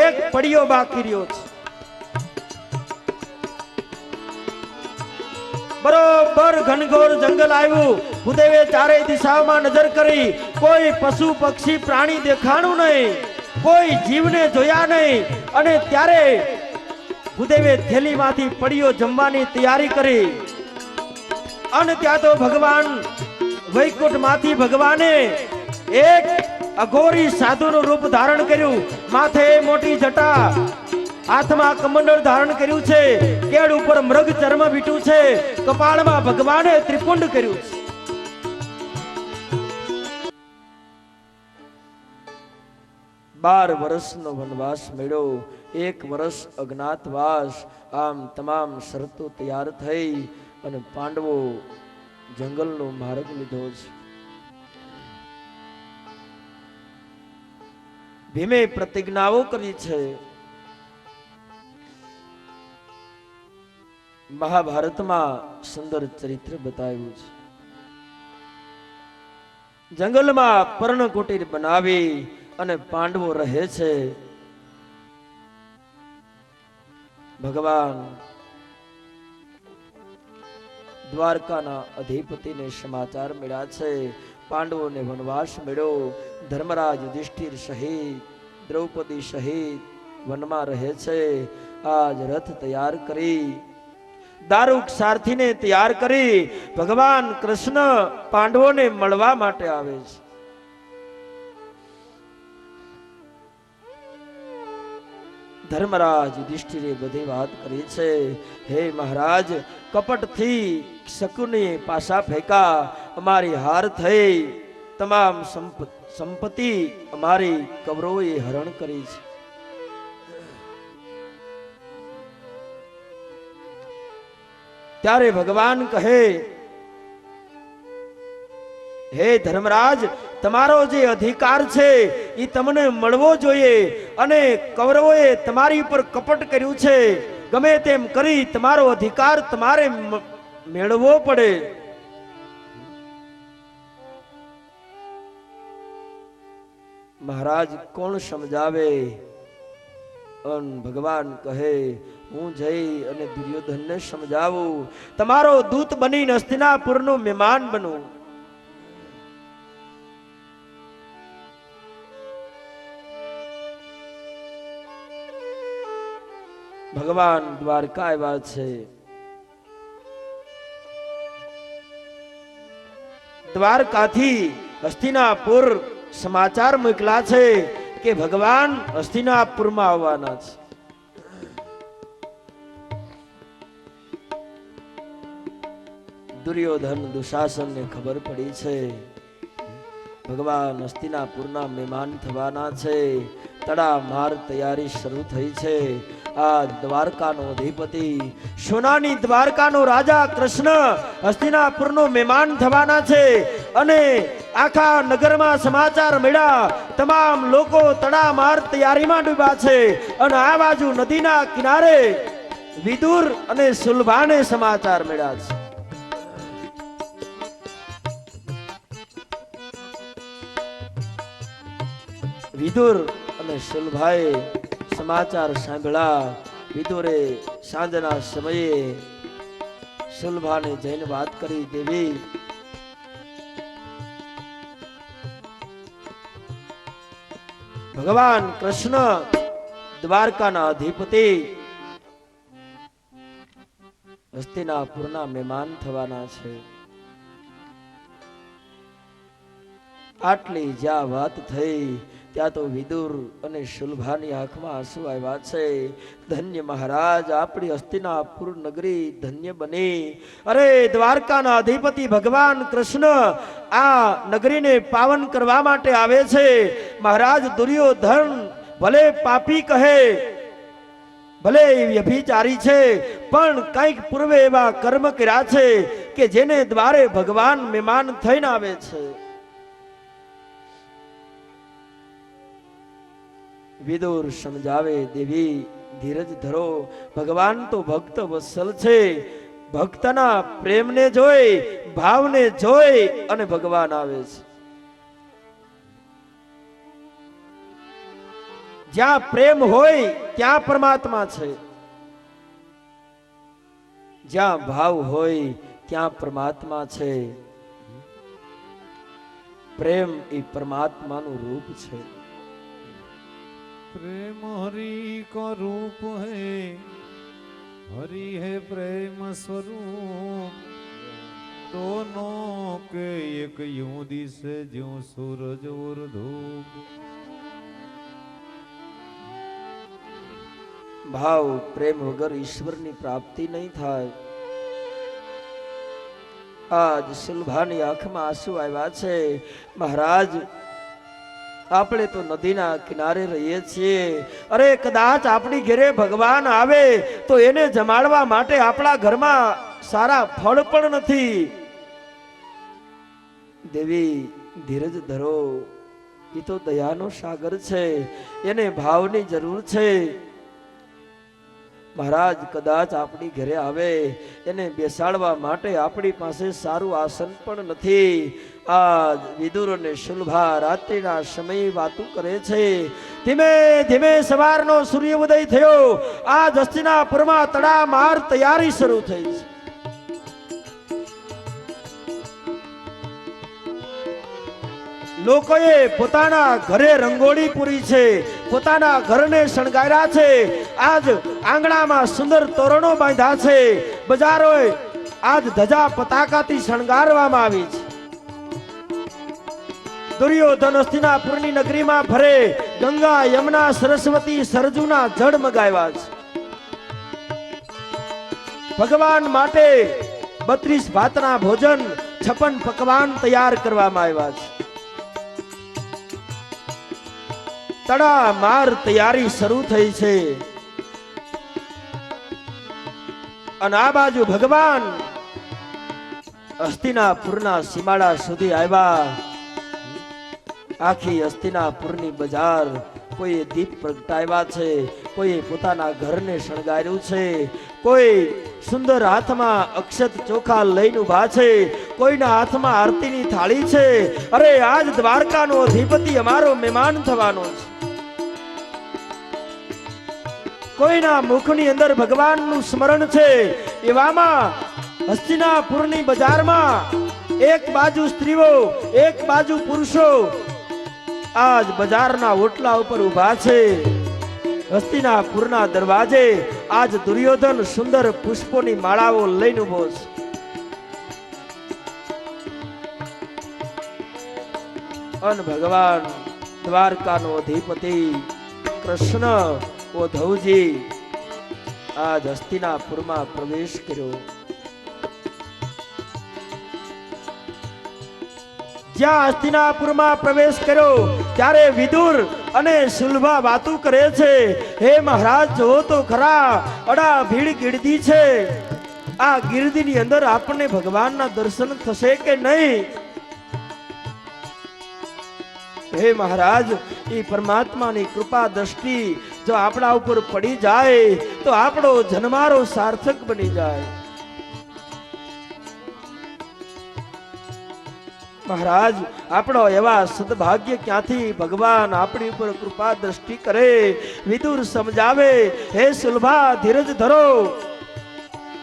એક પડિયો બાકી રહ્યો છે. બરોબર ઘનઘોર જંગલ આવ્યું. ભૂદેવે ચારે દિશાઓમાં નજર કરી, કોઈ પશુ પક્ષી પ્રાણી દેખાણું નહીં, કોઈ જીવને જોયા નહીં. અને ત્યારે ભૂદેવે થેલીમાંથી પડિયો જમવાની તૈયારી કરી. અને ત્યાં તો ભગવાન વૈકુંઠમાંથી ભગવાને એક અઘોરી સાધુનું રૂપ ધારણ કર્યું. માથે મોટી જટા, હાથમાં કમંડળ ધારણ કર્યું છે, કેળ ઉપર મૃગ ચર્મ વીટ્યું છે, કપાળમાં ભગવાને ત્રિપુંડ કર્યું છે. 12 વર્ષનો વનવાસ મેળ્યો, 1 વર્ષ અજ્ઞાતવાસ. આમ તમામ શરતો તૈયાર થઈ અને પાંડવો જંગલનો માર્ગ લીધો છે. ભીમે પ્રતિજ્ઞાઓ કરી છે. મહાભારતમાં સુંદર ચરિત્ર બતાવ્યું છે. જંગલમાં પર્ણકુટીર બનાવી અને પાંડવો રહે છે. ભગવાન દ્વારકાના અધિપતિને સમાચાર મળ્યા છે. પાંડવોને વનવાસ મળ્યો. ધર્મરાજ યુધિષ્ઠિર સહિત, દ્રૌપદી સહિત વનમાં રહે છે. આજ રથ તૈયાર કરી, દારૂક સારથીને તૈયાર કરી ભગવાન કૃષ્ણ પાંડવોને મળવા માટે આવે છે. ધર્મરાજ યુધિષ્ઠિરે બધી વાત કરી છે. હે મહારાજ, કપટથી શકુને પાસા ફેંકા, અમારી હાર થઈ. તમામ સંપત્તિ અમારી કૌરવોએ હરણ કરી છે. ત્યારે ભગવાન કહે, હે ધર્મરાજ, તમારો જે અધિકાર છે એ તમને મળવો જોઈએ. અને કૌરવોએ તમારી ઉપર કપટ કર્યું છે, ગમે તેમ કરી તમારો અધિકાર તમારે મેળવવો પડે. મહારાજ કોણ સમજાવે? ભગવાન કહે, હું જઈ અને દુર્યોધનને સમજાવું, તમારો દૂત બનીને હસ્તિનાપુરનો મહેમાન બનું. ભગવાન દ્વારકા આવ્યા છે. દ્વારકાથી હસ્તિનાપુર સમાચાર મોકલા છે કે ભગવાન હસ્તિનાપુરમાં આવવાના છે. દુર્યોધન દુશાસનને ખબર પડી છે ભગવાન હસ્તિનાપુરના મહેમાન થવાના છે. તડામાર તૈયારી શરૂ થઈ છે. આ દ્વારકાનો અધિપતિ, સોનાની દ્વારકાનો રાજા કૃષ્ણ હસ્તિનાપુરનો મહેમાન થવાના છે. અને આખા નગરમાં સમાચાર મળ્યા. તમામ લોકો તડામાર તૈયારીમાં ડૂબ્યા છે. અને આ બાજુ નદીના કિનારે વિદુર અને સુલભાને સમાચાર મળ્યા છે. વિદુર અને સુલભાએ સમાચાર સાંભળ્યા. વિદુરે સાંજના સમયે સુલભાને જઈને વાત કરી, દેવી, ભગવાન કૃષ્ણ દ્વારકાના અધિપતિ હસ્તિનાપુરના મહેમાન થવાના છે. આટલી જ્યાં વાત થઈ ત્યાં તો વિદુર અને સુલભાની આંખમાં આંસુ આવ્યા છે. ધન્ય મહારાજ, આપણી હસ્તિનાપુર નગરી ધન્ય બની. અરે દ્વારકાના અધિપતિ ભગવાન કૃષ્ણ આ નગરીને પાવન કરવા માટે આવે છે. મહારાજ, દુર્યોધન ભલે પાપી કહે, ભલે વ્યભિચારી છે, પણ કંઈક પૂર્વે એવા કર્મ કર્યા છે કે જેને દ્વારે ભગવાન મહેમાન થઈને આવે છે. વિદુર સમજાવે, દેવી ધીરજ ધરો, ભગવાન તો ભક્ત વત્સલ છે. ભક્તના પ્રેમને જોઈ, ભાવને જોઈ અને ભગવાન આવે છે. જ્યાં પ્રેમ હોય ત્યાં પરમાત્મા છે, જ્યાં ભાવ હોય ત્યાં પરમાત્મા છે. પ્રેમ એ પરમાત્માનું રૂપ છે. प्रेम हरि का रूप है, हरि है प्रेम स्वरूप, दोनों के एक यूं दिसे ज्यों सूरज और धूप. ભાવ પ્રેમ વગર ઈશ્વરની પ્રાપ્તિ નહીં થાય. આજ સુલભાની આંખમાં આંસુ આવ્યા છે. મહારાજ, આપણે તો નદીના કિનારે રહીએ છીએ. અરે કદાચ આપણી ઘરે ભગવાન આવે તો એને જમાડવા માટે આપણા ઘરમાં સારા ફળ પણ નથી. દેવી ધીરજ ધરો, એ તો દયાનો સાગર છે, એને ભાવની જરૂર છે. મહારાજ, કદાચ આપણી ઘરે આવે, એને બેસાડવા માટે આપણી પાસે સારું આસન પણ નથી. આજ વિદુર અને શુલ્ભા રાત્રિના સમયે વાતો કરે છે. ધીમે ધીમે સવારનો સૂર્યોદય થયો. આજ હસ્તિનાપુરમાં તડામાર તૈયારી શરૂ થઈ છે. લોકોએ પોતાના ઘરે રંગોળી પૂરી છે, પોતાના ઘરને શણગાર્યા છે. આજ આંગણામાં સુંદર તોરણો બાંધ્યા છે. બજારોએ આજ ધજા પતાકાથી શણગારવામાં આવી છે. દુર્યોધન હસ્તિનાપુરની નગરીમાં ફરે, ગંગા યમુના સરસ્વતી સરજુના જળ મગાવ્યા છે. ભગવાન માટે 32 ભાતના ભોજન 56 પકવાન તૈયાર કરવામાં આવ્યા છે. તડામાર તૈયારી શરૂ થઈ છે. અને આ બાજુ ભગવાન હસ્તિનાપુરના સીમાડા સુધી આવ્યા. આખી હસ્તિનાપુરની બજાર કોઈએ દીપ પ્રગટાવ્યા છે, કોઈએ પોતાના ઘરને શણગાર્યું છે, કોઈ સુંદર હાથમાં અક્ષત ચોખા લઈને ઉભા છે, કોઈના હાથમાં આરતીની થાળી છે. અરે આજ દ્વારકાનો અધિપતિ અમારો મહેમાન થવાનો છે. કોઈના મુખની અંદર ભગવાનનું સ્મરણ છે. એવામાં હસ્તિનાપુરની બજારમાં એક બાજુ સ્ત્રીઓ, એક બાજુ પુરુષો આજ બજારના ઓટલા ઉપર ઊભા છે. હસ્તિનાપુરના દરવાજે આજ દુર્યોધન સુંદર પુષ્પોની માળાઓ લઈને ઊભો છે. અન ભગવાન દ્વારકાનો અધિપતિ કૃષ્ણ ઉદ્ધવજી આજ હસ્તિનાપુરમાં પ્રવેશ કર્યો. જ્યાં હસ્તિનાપુરમાં પ્રવેશ કર્યો ત્યારે વિદુર અને શુલ્ભા વાતો કરે છે. હે મહારાજ, જો તો ખરા, અડા ભીડ ગીરદી છે. આ ગીરદીની અંદર આપણને ભગવાનના દર્શન થશે કે નહીં? હે મહારાજ, એ પરમાત્માની કૃપા દ્રષ્ટિ જો આપણા ઉપર પડી જાય તો આપણો જન્મારો સાર્થક બની જાય. મહારાજ, આપણો એવા સદભાગ્ય ક્યાંથી ભગવાન આપણી ઉપર કૃપા દ્રષ્ટિ કરે? વિદુર સમજાવે, હે શુલ્ભા, ધીરજ ધરો.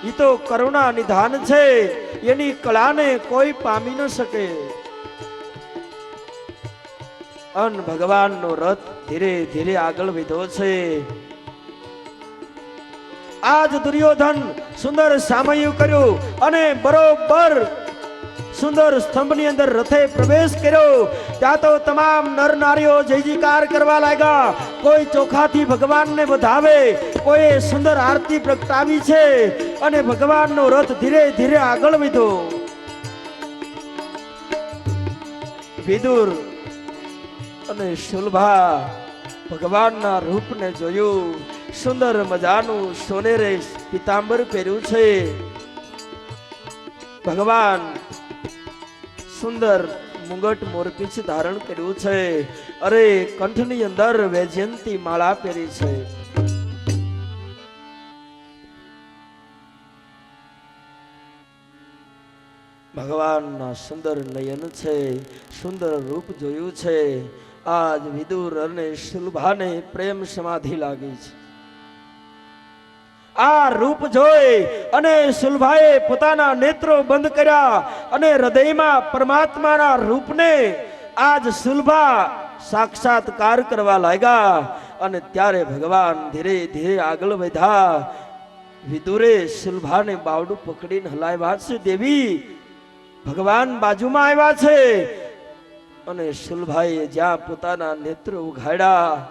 ઈ તો કરુણા નિધાન છે, એની કળાને કોઈ પામી ન શકે. અન ભગવાનનો રથ ધીરે ધીરે આગળ વધ્યો છે. આજ દુર્યોધન સુંદર સામયું કર્યું અને બરોબર સુંદર સ્તંભની અંદર રથે પ્રવેશ કર્યો. ત્યાં તો તમામ નર નારીઓ જય જયકાર કરવા લાગ્યા. કોઈ ચોખાથી ભગવાનને વધાવે, કોઈ સુંદર આરતી પ્રગટાવી છે અને ભગવાનનો રથ ધીરે ધીરે આગળ વધ્યો. વિદુર અને શુલ્ભા ભગવાનના રૂપને જોયું. સુંદર મજાનું સોનેરે પીતાંબર પહેર્યું છે. ભગવાન સુંદર મુંગટ મોરપીંછ ધારણ કર્યું છે. અરે કંઠની અંદર વૈજયંતી માળા પહેરી છે. ભગવાનના સુંદર નયન છે, સુંદર રૂપ જોયું છે. આજ વિદુર અને શુલ્ભાને પ્રેમ સમાધિ લાગી છે. આ રૂપ જોઈ અને શુલ્ભાએ પોતાના નેત્રો બંધ કર્યા અને હૃદયમાં પરમાત્માના રૂપને આજ શુલ્ભા સાક્ષાત્કાર કરવા લાગ્યા. અને ત્યારે ભગવાન ધીરે ધીરે આગળ વધ્યા. વિદુરે શુલ્ભાને બાવડું પકડીને હલાવ્યા છે. દેવી, ભગવાન બાજુમાં આવ્યા છે. અને શુલ્ભાએ જ્યાં પોતાના નેત્રો ઉઘાડ્યા,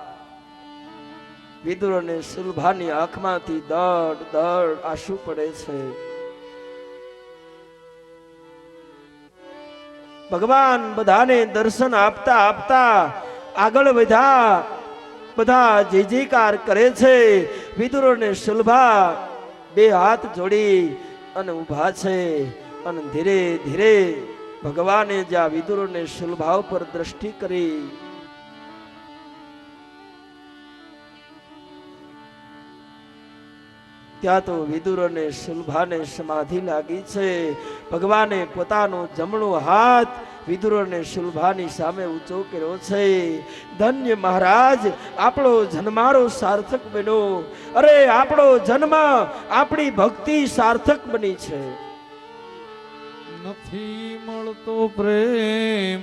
વિદુર અને શુલ્ભાની આંખમાંથી દડ દડ આંસુ પડે છે. ભગવાન બધાને દર્શન આપતા આપતા આગળ વધ્યા. બધા જય જયકાર કરે છે. વિદુર અને શુલ્ભા બે હાથ જોડી અને ઊભા છે. અને ધીરે ધીરે ભગવાને જ્યાં વિદુર અને શુલ્ભા ઉપર દ્રષ્ટિ કરી, ત્યાં તો વિદુર અને શુલ્ભાને સમાધિ લાગી છે. ભગવાને પોતાનો જમણો હાથ વિદુર અને શુલ્ભાની સામે ઊંચો કર્યો છે. ધન્ય મહારાજ, આપણો જન્મારો સાર્થક બન્યો. અરે, આપણો જન્મ, આપણી ભક્તિ સાર્થક બની છે. નથી મળતો પ્રેમ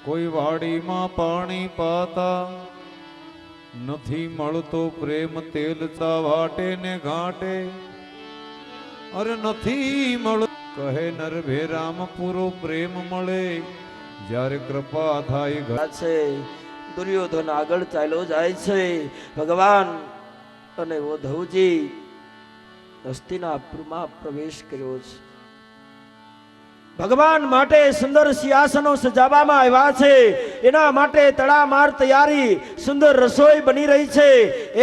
કોઈ વાડીમાં પાણી પાતા, નથી મળતો પ્રેમ તેલ ચા વાટે ને ઘાટે. અરે નથી મળતો, કહે નરભે રામ, પૂરો પ્રેમ મળે જ્યારે કૃપા થાય ઘર. છે દુર્યોધન આગળ ચાલ્યો જાય છે. ભગવાન અને ઉદ્ધવજી હસ્તિનાપુરમાં પ્રવેશ કર્યો છે. ભગવાન માટે સુંદર સિંહાસનો સજાવવામાં આવ્યા છે. એના માટે તડામાર તૈયારી, સુંદર રસોઈ બની રહી છે.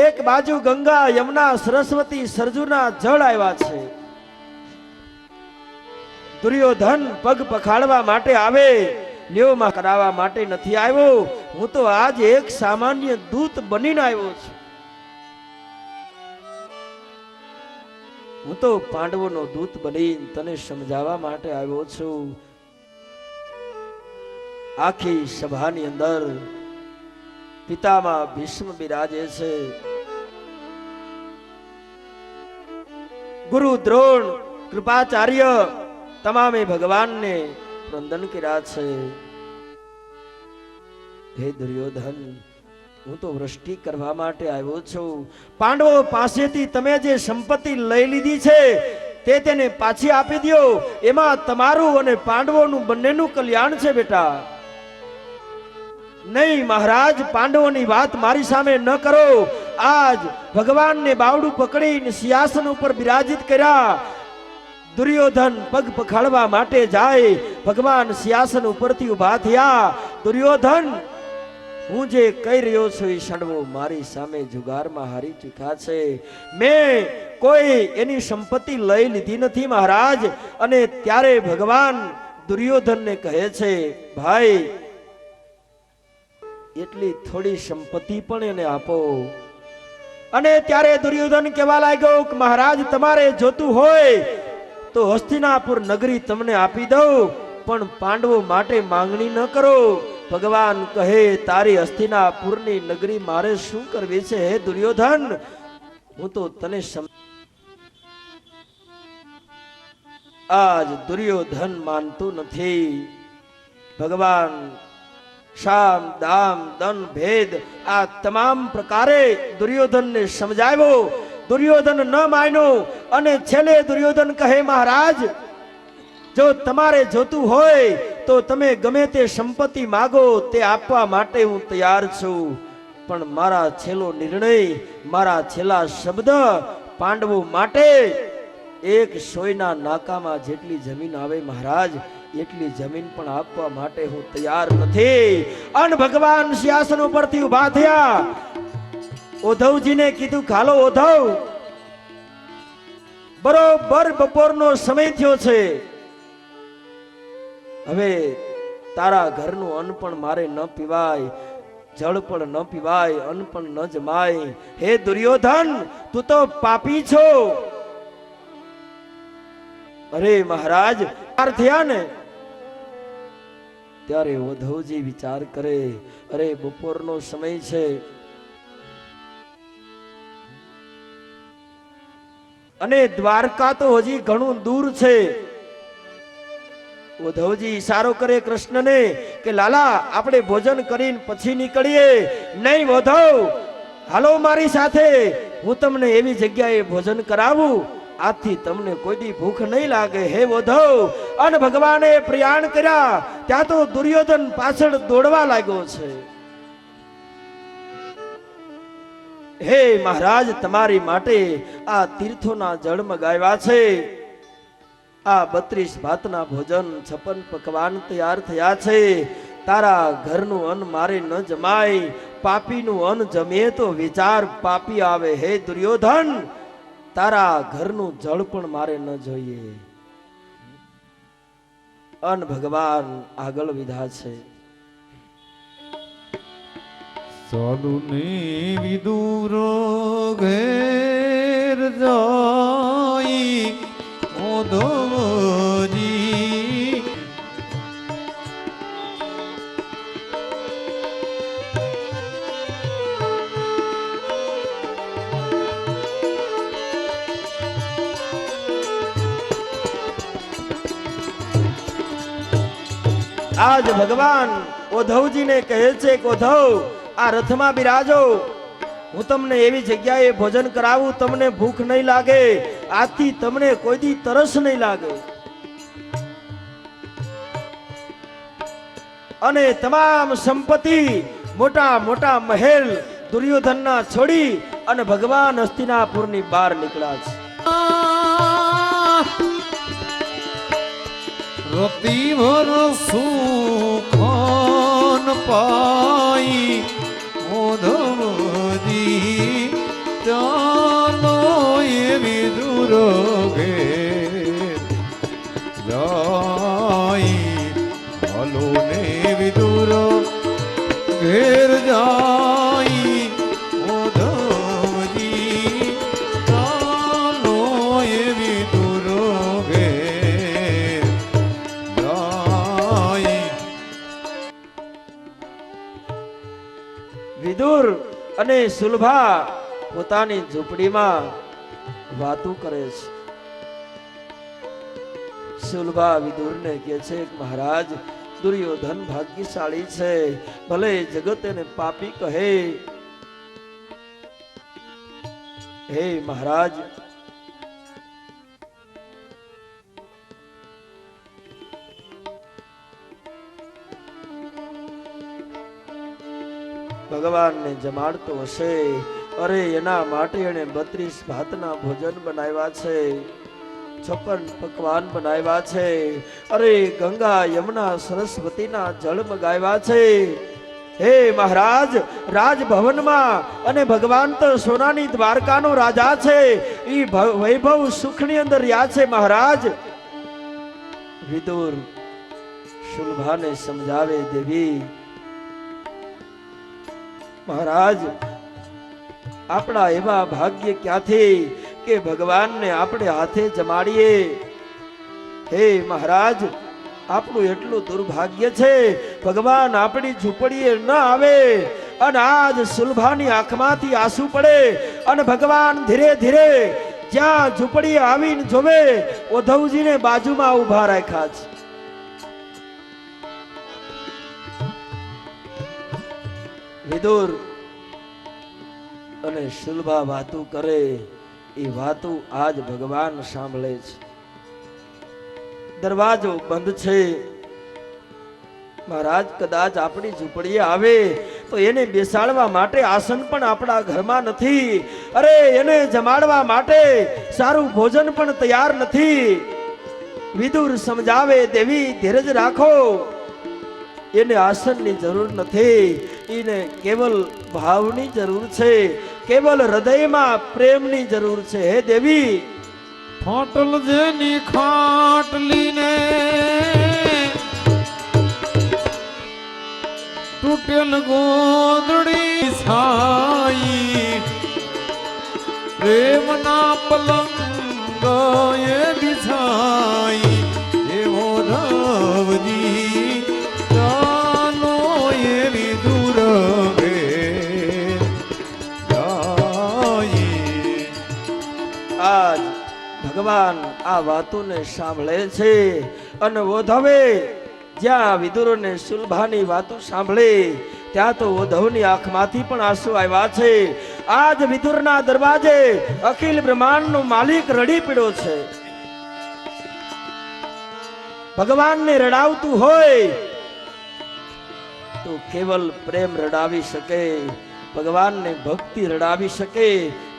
એક બાજુ ગંગા, યમુના, સરસ્વતી, સરજુના જળ આવ્યા છે. દુર્યોધન પગ પખાડવા માટે આવે, લ્યોમાં કરાવવા માટે નથી આવ્યો. હું તો આજ એક સામાન્ય દૂત બનીને આવ્યો છું. હું તો પાંડવોનો દૂત બની તને સમજાવવા માટે આવ્યો છું. આખી સભાની અંદર પિતામાં ભીષ્મ બિરાજે છે. ગુરુ દ્રોણ, કૃપાચાર્ય તમામે ભગવાનને વંદન કર્યા છે. હે દુર્યોધન, હું તો વૃષ્ટિ કરવા માટે આવ્યો છું. પાંડવો પાસેથી તમે જે સંપત્તિ લઈ લીધી છે તે તેને પાછી આપી દો. એમાં તમારું અને પાંડવોનું બંનેનું કલ્યાણ છે બેટા. નહીં મહારાજ, પાંડવોની વાત મારી સામે ન કરો. આજ ભગવાનને બાવડું પકડીને સિંહાસન ઉપર બિરાજિત કર્યા. દુર્યોધન પગ પખાડવા માટે જાય. ભગવાન સિંહાસન ઉપરથી ઉભા થયા. દુર્યોધન, હું જે કહી રહ્યો છું એ સાંડવો મારી સામે જુગારમાં હારી ચૂક્યા છે. મેં કોઈ એની સંપત્તિ લઈ લીધી નથી મહારાજ. અને ત્યારે ભગવાન દુર્યોધનને કહે છે, ભાઈ, એટલી થોડી સંપત્તિ પણ એને આપો. અને ત્યારે દુર્યોધન કહેવા લાગ્યો કે મહારાજ, તમારે જોતું હોય તો હસ્તિનાપુર નગરી તમને આપી દઉં, પણ પાંડવો માટે માંગણી ન કરો. ભગવાન કહે, તારી હસ્તિનાપુરની નગરી મારે શું કરવી છે? હે દુર્યોધન, હું તો તને આજ દુર્યોધન માનતો નથી. ભગવાન શામ, દામ, દન, ભેદ આ તમામ પ્રકારે દુર્યોધનને સમજાવ્યો. દુર્યોધન ન માન્યો. અને છેલ્લે દુર્યોધન કહે, મહારાજ, જો તમારે જોતું હોય તો તમે ગમે તે સંપત્તિ માગો, તે આપવા માટે હું તૈયાર છું. પણ મારા છેલ્લો નિર્ણય, મારા છેલ્લા શબ્દ પાંડવો માટે એક સોયના નાકામાં જેટલી જમીન આવે મહારાજ, એટલી જમીન પણ આપવા માટે હું તૈયાર નથી. અને ભગવાન સિંહાસન ઉપરથી ઉભા થયા. ઉદ્ધવજીને કીધું, ખાલો ઉદ્ધવ, બરોબર બપોરનો સમય થયો છે. હવે તારા ઘરનું અન્ન પણ મારે ન પીવાય, જળ પણ ન પીવાય, અન્ન પણ ન જમાય. હે દુર્યોધન, તું તો પાપી છો. અરે મહારાજ, થયા ને ત્યારે ઉદ્ધવજી વિચાર કરે, અરે બપોરનો સમય છે અને દ્વારકા તો હજી ઘણું દૂર છે. ઉદ્ધવજી ઈશારો કરે કૃષ્ણને કે લાલા આપણે ભોજન કરીને પછી નીકળીએ. નહીં ઉદ્ધવ, હાલો મારી સાથે, હું તમને એવી જગ્યાએ ભોજન કરાવું આથી તમને કોઈ દી ભૂખ નહીં લાગે. હે ઉદ્ધવ, અને ભગવાને પ્રયાણ કર્યા ત્યાં તો દુર્યોધન પાછળ દોડવા લાગ્યો છે. હે મહારાજ, તમારી માટે આ તીર્થોના જળ મગાવ્યા છે. આ 32 ભાતના ભોજન 56 પકવાન તૈયાર થયા છે. તારા ઘરનું અન્ન મારે ન જમાય, પાપીનું અન્ન જમે તો વિચાર પાપી આવે. હે દુર્યોધન, તારા ઘરનું જળ પણ મારે ન જોઈએ. અન ભગવાન આગળ વિધા છે. સાધુ ને વિદુર ઘેર જાય ઉદ્ધવજી, આજ ભગવાન ઉદ્ધવજીને કહે છે કે ઉદ્ધવ, આ રથમાં બિરાજો, હું તમને એવી જગ્યાએ ભોજન કરાવું તમને ભૂખ નહીં લાગે, આથી તમને કોઈ દી તરસ નહીં લાગે. અને તમામ સંપત્તિ, મોટા મોટા મહેલ દુર્યોધનના છોડી અને ભગવાન હસ્તિનાપુરની બહાર નીકળ્યા છે. રતિભર સુખન પાઈ ઉદ્ધવજી, ચાલો એવી દૂર ઘેર જાય, ચાલો ને વિદુર ઘેર જાય ઉદ્ધવજી, ચાલો એવી દૂર ઘેર જાય. વિદુર અને સુલભા પોતાની ઝૂંપડીમાં વાતું કરે છે. સુલભા વિદુરને કહે છે કે મહારાજ, દુર્યોધન ભાગ્યશાળી છે, ભલે જગત એને પાપી કહે. હે મહારાજ, ભગવાનને જમાડતો હશે. અરે એના માટે એને 32 ભાતના ભોજન બનાવ્યા છે, 56 પકવાન બનાવ્યા છે. અરે ગંગા યમુના સરસ્વતીના જળ મગાવ્યા છે. હે મહારાજ, રાજભવનમાં અને ભગવાન તો સોનાની દ્વારકાનો રાજા છે, ઈ વૈભવ સુખની અંદર રહ્યા છે. મહારાજ, વિદુર શુલ્ભાને સમજાવે, દેવી મહારાજ, આપણા એવા ભાગ્ય ક્યાંથી કે ભગવાનને આપણે હાથે જમાડીએ. હે મહારાજ, આપણું એટલું દુર્ભાગ્ય છે, ભગવાન આપણી ઝૂંપડીએ ન આવે. અને આજ સુલભાની આંખમાંથી આંસુ પડે અને ભગવાન ધીરે ધીરે જ્યાં ઝૂંપડીએ આવીને જોવે, ઉદ્ધવજીને બાજુમાં ઊભા રાખ્યા છે. વિદુર અને શુલ્ભા વાતું કરે, એ વાતું આજ ભગવાન સાંભળે છે. દરવાજો બંધ છે. મહારાજ, કદાચ આપણી ઝૂંપડીએ આવે તો એને બેસાડવા માટે આસન પણ આપણા ઘરમાં નથી. અરે એને જમાડવા માટે સારું ભોજન પણ તૈયાર નથી. વિદુર સમજાવે, દેવી ધીરજ રાખો, એને આસનની જરૂર નથી, એને કેવલ ભાવની જરૂર છે, કેવલ હૃદયમાં પ્રેમની જરૂર છે. હે દેવી, ફાટલ જેની ખાટલીને તૂટેલ ગોદડી છાઈ, પ્રેમના પલંગ એ બિછાઈ, એવો ધવજી આજ ભગવાન આ વાતોને સાંભળે છે અને ઓધવે જ્યાં વિદુરને સુલભાની વાતો સાંભળી ત્યાં તો ઓધવની આંખમાંથી પણ આંસુ આવ્યા છે. આજ વિદુરના દરવાજે અખિલ બ્રહ્માંડનો માલિક રડી પડ્યો છે. ભગવાનને રડાવતું હોય તો કેવલ પ્રેમ રડાવી શકે, ભગવાનને ભક્તિ રડાવી શકે.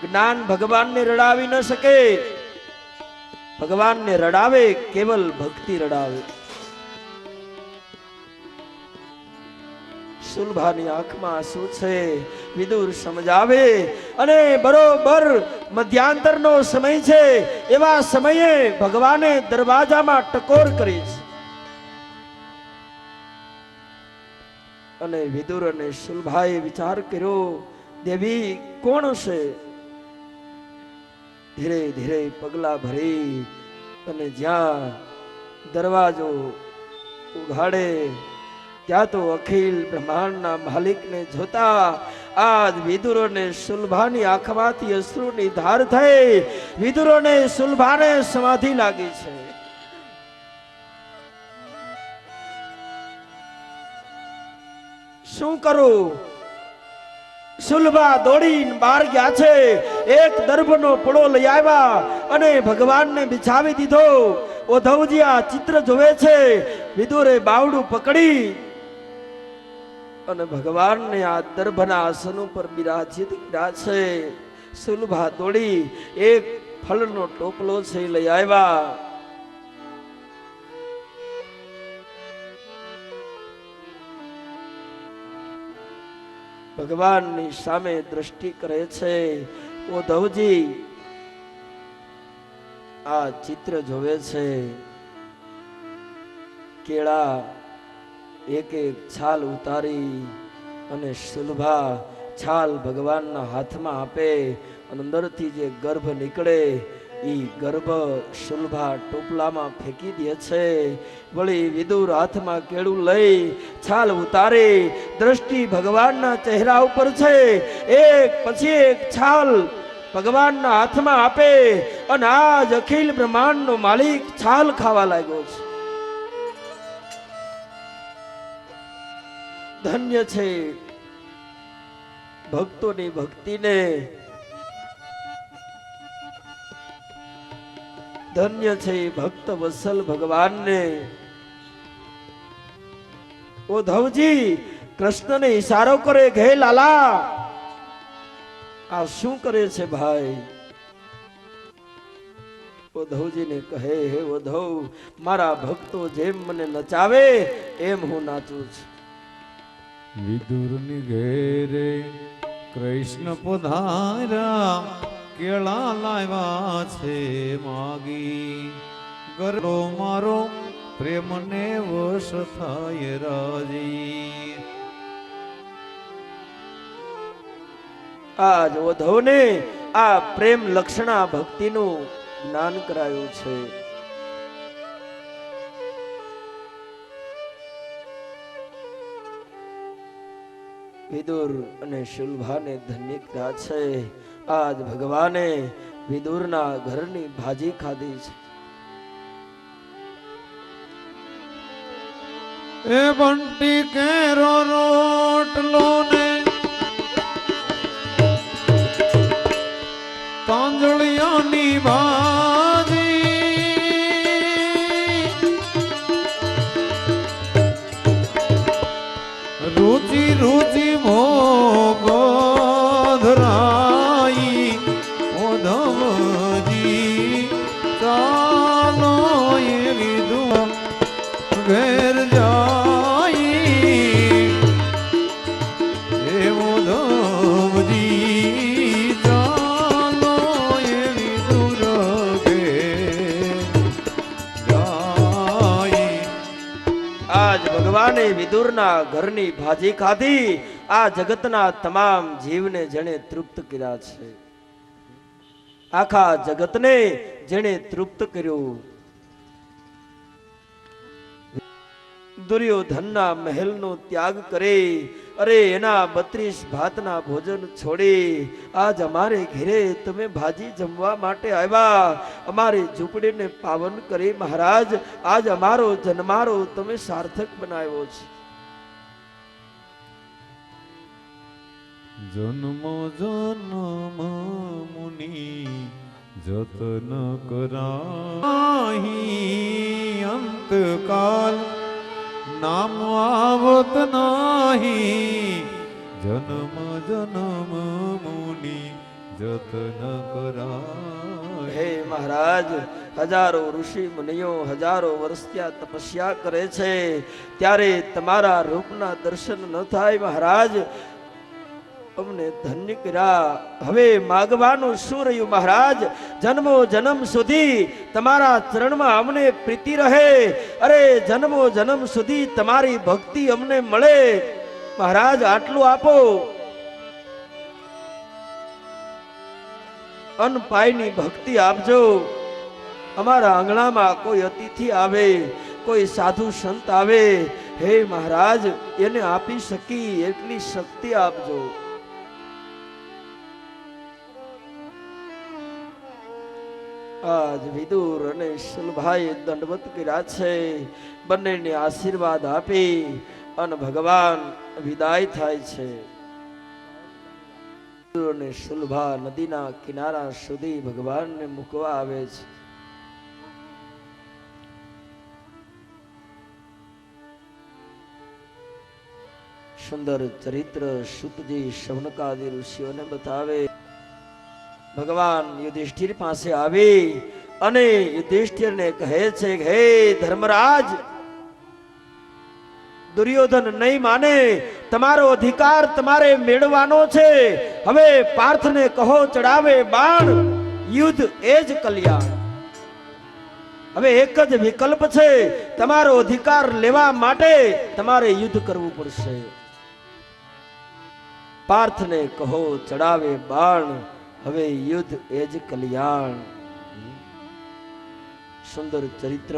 જ્ઞાન ભગવાનને રડાવી ન શકે. ભગવાનને રડાવે કેવલ ભક્તિ રડાવે. સુલભાની આંખમાં આંસુ છે. વિદુર સમજાવે અને બરોબર મધ્યાંતરનો સમય છે. એવા સમયે ભગવાને દરવાજામાં ટકોર કરી છે અને વિદુર અને સુલભાએ વિચાર કર્યો, દેવી કોણ છે? ધીરે ધીરે પગલા ભરી અને જ્યાં દરવાજો ઉઘાડે ત્યાં તો અખિલ બ્રહ્માંડના માલિકને જોતા આજ વિદુર અને સુલભાની આંખમાંથી અશ્રુની ધાર થઈ. વિદુર અને સુલભાને સમાધિ લાગી છે. શું કરું? સુલભા દોડીને બહાર ગયા છે. એક દર્ભનો પળો લઈ આવ્યા અને ભગવાનને બિછાવી દીધો. ઓધવજી આ ચિત્ર જોવે છે. વિદુરે બાવડું પકડી અને ભગવાનને આ દર્ભના આસન ઉપર બિરાજિત કર્યા છે. સુલભા દોડી એક ફળનો ટોપલો છે લઈ આવ્યા. ભગવાનની સામે દ્રષ્ટિ કરે છે. ઓધવજી આ ચિત્ર જોવે છે. કેળા એક એક છાલ ઉતારી અને સુલભા છાલ ભગવાનના હાથમાં આપે અને અંદરથી જે ગર્ભ નીકળે એ ગર્ભ સુલભા ટોપલામાં ફેંકી દે છે. વળી વિદુર હાથમાં કેળું લઈ છાલ ઉતારે. દ્રષ્ટિ ભગવાનના ચહેરા ઉપર છે. એક પછી એક છાલ ભગવાનના હાથમાં આપે અને આજ અખિલ બ્રહ્માંડનો માલિક છાલ ખાવા લાગ્યો છે. ધન્ય છે ભક્તોની ભક્તિને, ધન્ય છે ભક્ત વત્સલ ભગવાનને. ઓધવજી કૃષ્ણને ઈશારો કરે, ઘે લાલા આ શું કરે છે ભાઈ? ઓધવજીને કહે, હે ઓધવ, મારા ભક્તો જેમ મને નચાવે એમ હું નાચું છું. વિદુરની ઘેરે કૃષ્ણ પધાર્યા, કેળા લાવ્યા છે માગી. ગરડો મારો પ્રેમને વશ થાય રાજી. આજ ઓધવને આ પ્રેમ લક્ષણા ભક્તિનું જ્ઞાન કરાયું છે. વિદુર અને શુલ્ભાને ધન્ય કર્યા છે. આજ ભગવાને વિદુરના ઘરની ભાજી ખાધી છે. એ બંટી કેરો રોટલો ને તાંજળિયાની ભાજી, રુચિ રુચિ ભોગો ધરાઈ. ઓધવજી ચાલો એ વિદુ ઘેર જાય. એ ઓધવજી ચાલો એ વિદુર ઘેર જાય. આજ ભગવાને વિદુરના ઘરની ભાજી ખાધી. આ જગતના તમામ જીવને જેણે તૃપ્ત કર્યા છે. આખા જગતને જેણે તૃપ્ત કર્યું. દુર્યોધનના મહેલનો ત્યાગ કરે, અરે એના 32 ભાતના ભોજન છોડી આજ અમારે ઘરે તમે ભાજી જમવા માટે આવ્યા, અમારી ઝૂંપડીને પાવન કરી મહારાજ. આજ અમારો જન્મારો તમે સાર્થક બનાવ્યો છે. જન્મો જન્મ મુનિ જતન કરાહી, અંતકાલ નામ આવત નાહી. જન્મ જન્મ મુનિ જતન કરાહી. હે મહારાજ, હજારો ઋષિ મુનિઓ હજારો વર્ષ ત્યાં તપસ્યા કરે છે, ત્યારે તમારા રૂપના દર્શન ન થાય મહારાજ. અમને ધન્ય કર્યા, હવે માગવાનું શું રહ્યું મહારાજ? જન્મો જન્મ સુધી તમારા ચરણમાં અમને પ્રીતિ રહે, અરે જન્મો જન્મ સુધી તમારી ભક્તિ અમને મળે મહારાજ. આટલું આપો. અનપાયની ભક્તિ આપજો. અમારા આંગણામાં કોઈ અતિથિ આવે, કોઈ સાધુ સંત આવે, હે મહારાજ એને આપી શકી એટલી શક્તિ આપજો. આજ વિદુર અને શુલભાઈ દંડવત કર્યા છે, બંનેને આશીર્વાદ આપી અને ભગવાન વિદાય થાય છે. વિદુર અને શુલભા નદીના કિનારા સુધી ભગવાનને મૂકવા આવે છે. સુંદર ચરિત્ર સુતજી શૌનકાદિ ઋષિઓને બતાવે. ભગવાન યુધિષ્ઠિર પાસે આવી અને યુધિષ્ઠિરને કહે છે કે હે ધર્મરાજ, દુર્યોધન નહીં માને, તમારો અધિકાર તમારે મેળવવાનો છે. હવે પાર્થને કહો ચડાવે બાણ, યુદ્ધ એ જ કલ્યાણ. હવે એક જ વિકલ્પ છે, તમારો અધિકાર લેવા માટે તમારે યુદ્ધ કરવું પડશે. પાર્થને કહો ચડાવે બાણ, હવે યુદ્ધ એ જ કલ્યાણ. સુંદર ચરિત્ર.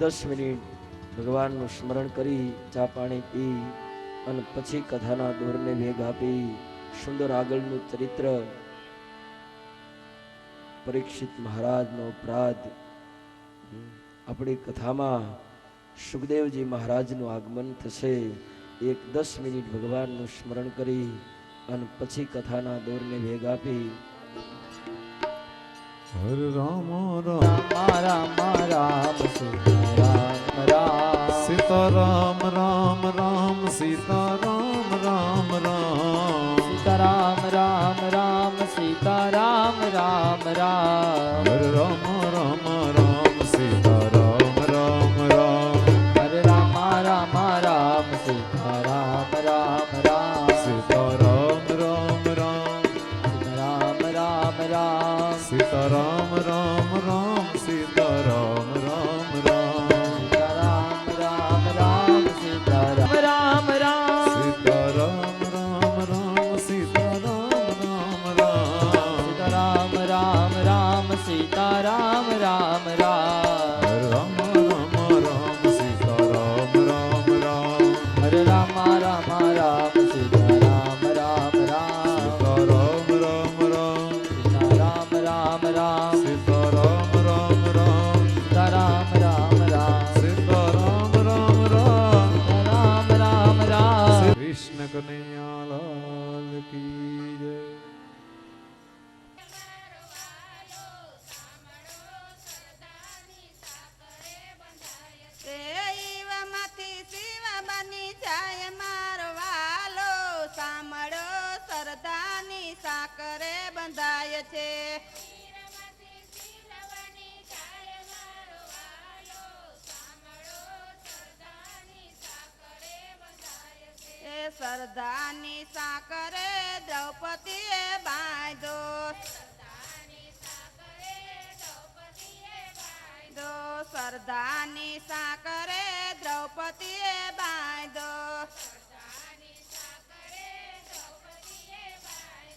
10 મિનિટ ભગવાનનું સ્મરણ કરી ચા પાણી પી અને પછી કથાના દોરને વેગ આપી સુંદર આગળનું ચરિત્ર. પરીક્ષિત મહારાજનો અપરાધ. આપણી કથામાં સુખદેવજી મહારાજનું આગમન થશે. 10 મિનિટ ભગવાનનું સ્મરણ કરી અને પછી કથાના દોરને વેગ આપી. હર રામ રામ રામ રામ સીતા રામ રામ રામ સીતા રામ રામ રામ સીતા રામ રામ રામ સીતા રામ રામ રામ હર રામ રામ રામ સીતા રામ રામ રામ હરે રામ રામ રામ સીતા રામ રામ રામ સીતા રામ રામ રામ સીતા રામ રામ રામ સીતા રામ રામ રામ સીતા રામ રામ રામ સીતા રામ રામ રામ સીતા રામ રામ રામ સીતા રામ રામ રામ હર રામ રામ રામ સીતા રામ રામ રામ હરે રામ રામ રામ સીતા રામ રામ રામ સીતા રામ રામ રામ સીતા રામ રામ રામ સીતા રામ રામ રામ સીતા રામ રામ રામ સીતા રામ રામ રામ રામ રામ રામ કૃષ્ણ કનૈયા લાલ કી જય. શિવમાંથી શિવ બની જાય મારો વાલો, સાંભળો સરદાની સાકરે બંધાય છે. એ સરદાની સાકરે દ્રૌપદીએ બાંધો, સરદાની સાકરે દ્રૌપદીએ બાંધો.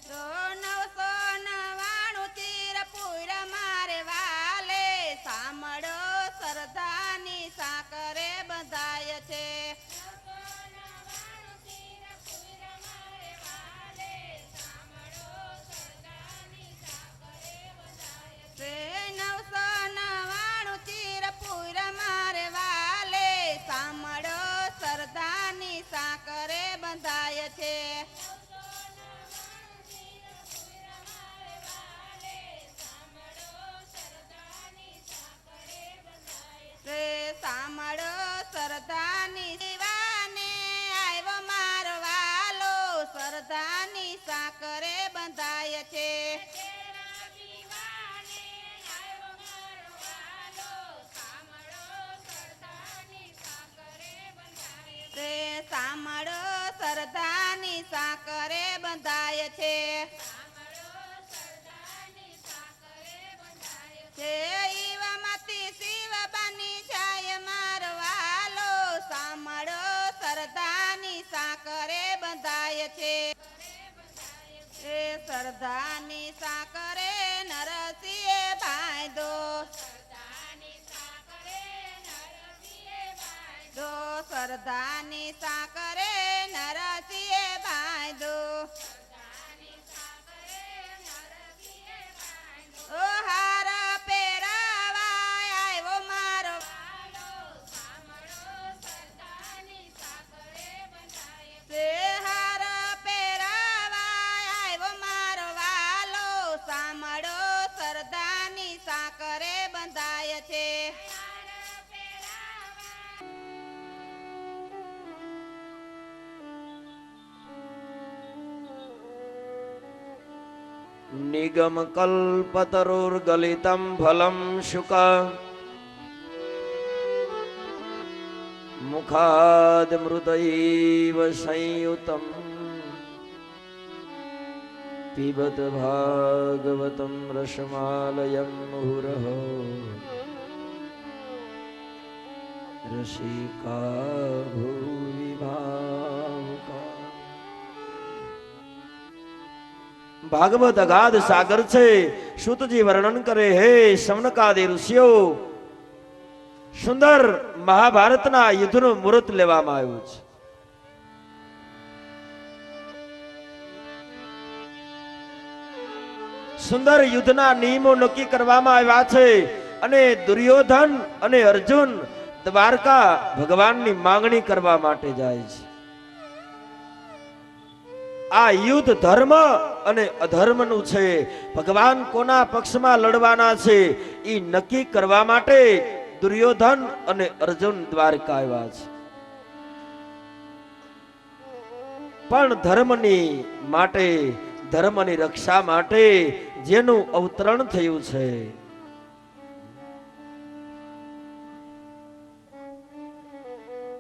999 તીર પૂર મારે વાલે, સાંભળો સરદાની સરદારની સાકરે બંધાય છે તે સાંભળો સરદારની સાકરે બંધાય છે ઈવામાંથી શિવબાની જાય મારવાલો સાંભળો સરદારની સાકરે બંધાય છે એ સરદારની સાકરે નરસિંહે બાંધો સરદારની સાકરે નરસિંહે બાંધો ઓ હાર પહેરાવા આવ્યો મારો તે હાર પહેરાવા આવ્યો મારો વાલો સાંભળો સરદારની સાકરે બંધાય છે નિગમ કલ્પતરુર્ગલિતમ ફલમ શુક મુખાદ મૃતૈવ સંયુતમ પીબત ભાગવતમ રસમાલયમ મુહુરઃ રસિકા ભૂવિ ભાવુકા ભાગવત અગાધ સાગર છે સૂતજી વર્ણન કરે હે શૌનકાદી ઋષિઓ સુંદર મહાભારતના યુદ્ધનું મુહૂર્ત લેવામાં આવ્યું છે સુંદર યુદ્ધના નિયમો નક્કી કરવામાં આવ્યા છે અને દુર્યોધન અને અર્જુન દ્વારકા ભગવાનની માંગણી કરવા માટે જાય છે આ યુદ્ધ ધર્મ અને અધર્મનું છે ભગવાન કોના પક્ષમાં લડવાના છે એ નક્કી કરવા માટે દુર્યોધન અને અર્જુન દ્વારકા આવ્યા છે પણ ધર્મની માટે ધર્મની રક્ષા માટે જેનું અવતરણ થયું છે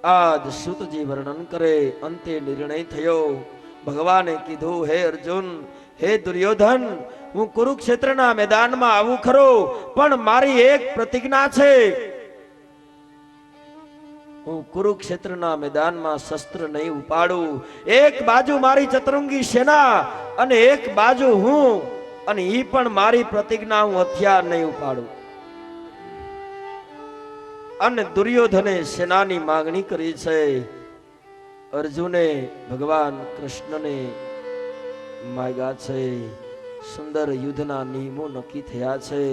આજ સૂતજી વર્ણન કરે અંતે નિર્ણય થયો ભગવાને કીધું હે અર્જુન હે દુર્યોધન હું કુરુક્ષેત્રના મેદાનમાં આવું ખરો પણ મારી એક પ્રતિજ્ઞા છે હું કુરુક્ષેત્રના મેદાનમાં શસ્ત્ર નહીં ઉપાડું એક બાજુ મારી ચતુરંગી સેના અને એક બાજુ હું અને ઈ પણ મારી પ્રતિજ્ઞા હું હથિયાર નહીં ઉપાડું અને દુર્યોધને સેનાની માંગણી કરી છે અર્જુને ભગવાન કૃષ્ણને માગ્યા છે સુંદર યુદ્ધના નિયમો નક્કી થયા છે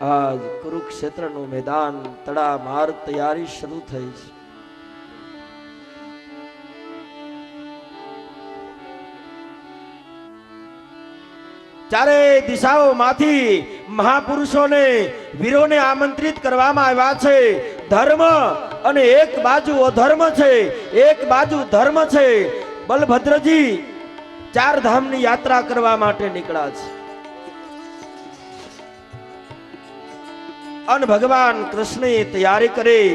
આજ કુરુક્ષેત્રનું મેદાન તડામાર તૈયારી શરૂ થઈ છે ચારે દિશાઓમાંથી મહાપુરુષોને વીરોને આમંત્રિત કરવામાં આવ્યા છે ધર્મ અને એક બાજુ અધર્મ છે એક બાજુ ધર્મ છે બલભદ્રજી ચાર ધામની યાત્રા કરવા માટે નીકળ્યા છે અને ભગવાન કૃષ્ણએ તૈયારી કરી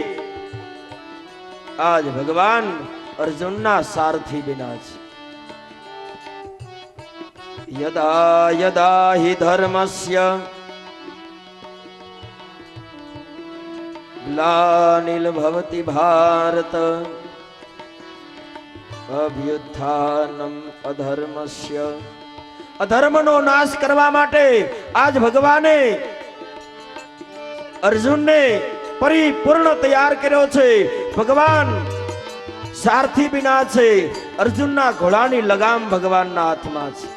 આજ ભગવાન અર્જુનના સારથી બન્યા છે યદા યદા હિ ધર્મસ્ય ગ્લાનિર્ભવતિ ભારત અભ્યુત્થાનમ અધર્મસ્ય અધર્મનો નાશ કરવા માટે આજ ભગવાને અર્જુનને પરિપૂર્ણ તૈયાર કર્યો છે ભગવાન સારથી બિના છે અર્જુનના ઘોડાની લગામ ભગવાનના હાથમાં છે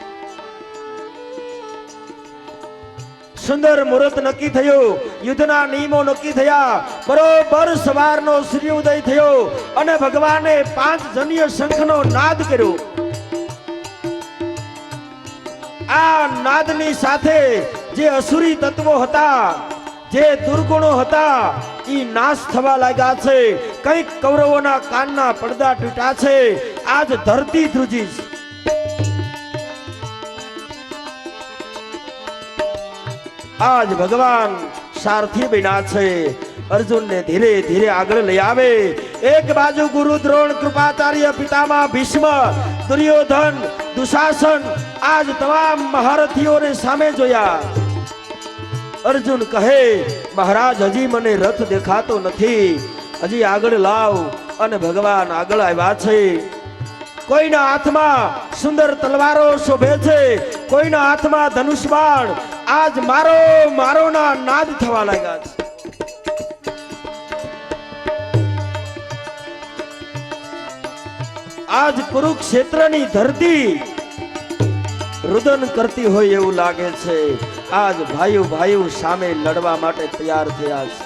સુંદર મુહૂર્ત નક્કી થયું યુદ્ધના નિયમો નક્કી થયા બરોબર સવારનો સૂર્યોદય થયો અને ભગવાને 5 જન્ય શંખનો નાદ કર્યો આ નાદની સાથે જે અસુરી તત્વો હતા જે દુર્ગુણો હતા ઈ નાશ થવા લાગ્યા છે કઈક કૌરવોના કાનના પડદા તૂટ્યા છે આજ ધરતી ધ્રુજી છે આજ ભગવાન સારથી બન્યા છે. અર્જુનને ધીરે ધીરે આગળ લઈ આવે. એક બાજુ ગુરુ દ્રોણ, કૃપાચાર્ય, પિતામહ ભીષ્મ, દુર્યોધન, દુશાસન આજ તમામ મહારથીઓને સામે જોયા. અર્જુન કહે, મહારાજ હજી મને રથ દેખાતો નથી, હજી આગળ લાવ. અને ભગવાન આગળ આવ્યા છે. કોઈના હાથમાં સુંદર તલવારો શોભે છે, કોઈના હાથમાં ધનુષ બાણ. આજ મારો મારોના નાદ થવા લાગ્યા છે. આજ કુરુક્ષેત્રની ધરતી રુદન કરતી હોય એવું લાગે છે. આજ ભાઈઓ ભાઈઓ સામે લડવા માટે તૈયાર થયા છે.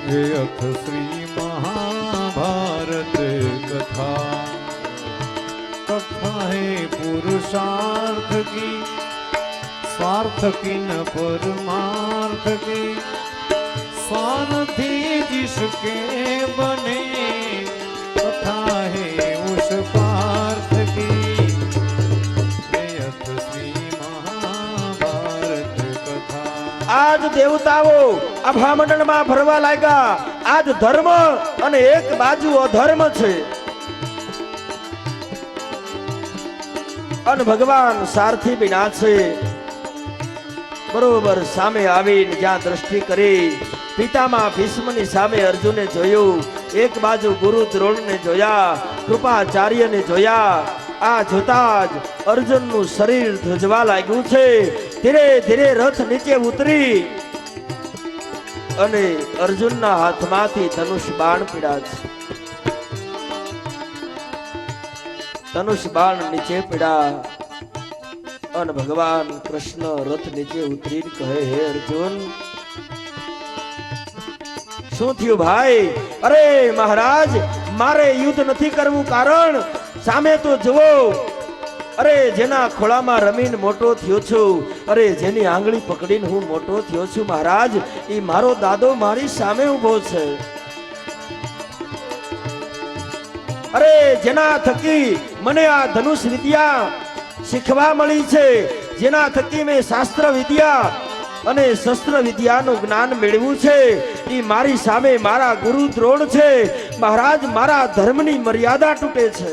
હે અથ શ્રી મહાભારત કથા, કથા હે પુરુષાર્થ કી, स्वार्थ की न परमार्थ की, सारथी जिसके बने, कथा है उस पार्थ की. जयत श्री महाभारत कथा. આજ દેવતાઓ અભામંડળમાં ફરવા લાગ્યા. આજ ધર્મ અને એક બાજુ અધર્મ છે. અને ભગવાન સારથી બન્યા છે. બરોબર સામે આવીને જ્યાં દ્રષ્ટિ કરી, પિતામહ ભીષ્મની સામે અર્જુને જોયું. એક બાજુ ગુરુ દ્રોણને જોયા, કૃપાચાર્યને જોયા. આ જોતા જ અર્જુનનું શરીર ધ્રુજવા લાગ્યું છે. ધીરે ધીરે રથ નીચે ઉતરી અને અર્જુનના હાથમાંથી ધનુષ બાણ પીડા છે. ધનુષ બાણ નીચે પીડા અને ભગવાન કૃષ્ણ રથ નીચે ઉતરીને કહે, હે અર્જુન, શું થયું ભાઈ? અરે મહારાજ, મારે યુદ્ધ નથી કરવું, કારણ સામે તો જુઓ. અરે જેના ખોળામાં રમીને મોટો થયો છું, અરે જેની આંગળી પકડીને હું મોટો થયો છું મહારાજ, એ મારો દાદો મારી સામે ઊભો છે. અરે જેના થકી મને આ ધનુષ વિદ્યા શીખવા મળી છે, જેના થકી મેં શાસ્ત્ર વિદ્યા અને શસ્ત્ર વિદ્યાનું જ્ઞાન મેળવ્યું છે, એ મારી સામે મારા ગુરુ દ્રોણ છે. મહારાજ, મારા ધર્મની મર્યાદા તૂટે છે.